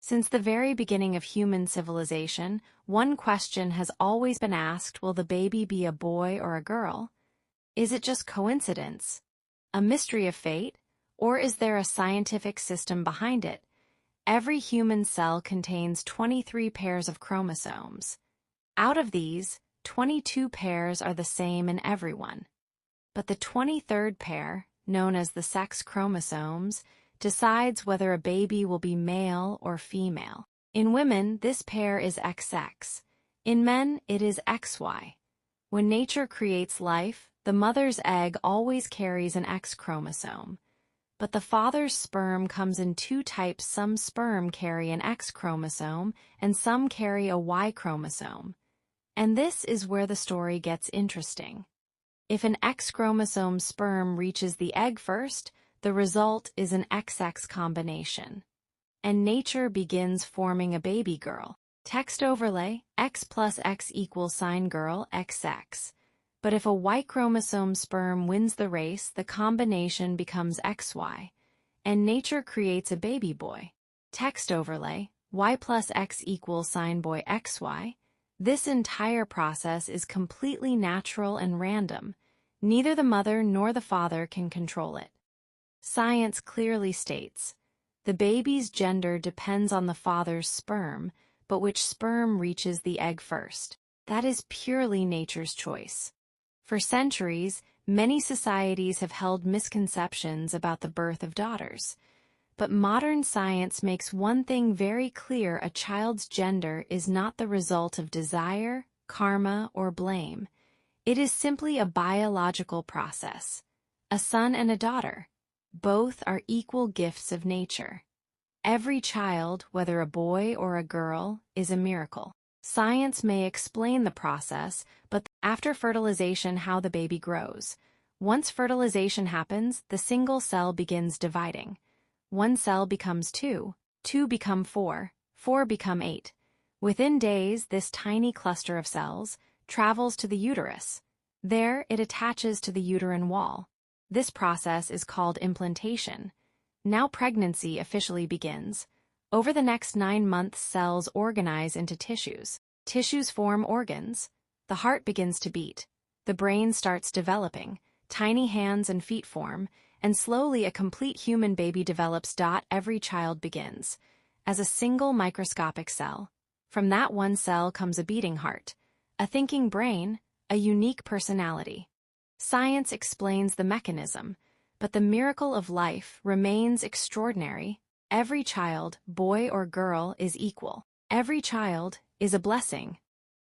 Since the very beginning of human civilization, one question has always been asked: will the baby be a boy or a girl? Is it just coincidence, a mystery of fate, or is there a scientific system behind it? Every human cell contains 23 pairs of chromosomes. Out of these, 22 pairs are the same in everyone. But the 23rd pair, known as the sex chromosomes, decides whether a baby will be male or female. In women, this pair is XX. In men, it is XY. When nature creates life, the mother's egg always carries an X chromosome. But the father's sperm comes in two types. Some sperm carry an X chromosome, and some carry a Y chromosome. And this is where the story gets interesting. If an X chromosome sperm reaches the egg first, the result is an XX combination. And nature begins forming a baby girl. Text overlay: X plus X equals sign girl XX. But if a Y chromosome sperm wins the race, the combination becomes XY, and nature creates a baby boy. Text overlay: Y plus X equals sign boy XY. This entire process is completely natural and random. Neither the mother nor the father can control it. Science clearly states, the baby's gender depends on the father's sperm, but which sperm reaches the egg first. That is purely nature's choice. For centuries, many societies have held misconceptions about the birth of daughters. But modern science makes one thing very clear: a child's gender is not the result of desire, karma, or blame. It is simply a biological process. A son and a daughter. Both are equal gifts of nature. Every child, whether a boy or a girl, is a miracle. Science may explain the process, but after fertilization, how the baby grows. Once fertilization happens, the single cell begins dividing. One cell becomes two, two become four, four become eight. Within days, this tiny cluster of cells travels to the uterus. There, it attaches to the uterine wall. This process is called implantation. Now pregnancy officially begins. Over the next 9 months, cells organize into tissues. Tissues form organs. The heart begins to beat. The brain starts developing. Tiny hands and feet form, and slowly a complete human baby develops. Every child begins as a single microscopic cell. From that one cell comes a beating heart, a thinking brain, a unique personality. Science explains the mechanism, but the miracle of life remains extraordinary. Every child, boy or girl, is equal. Every child is a blessing,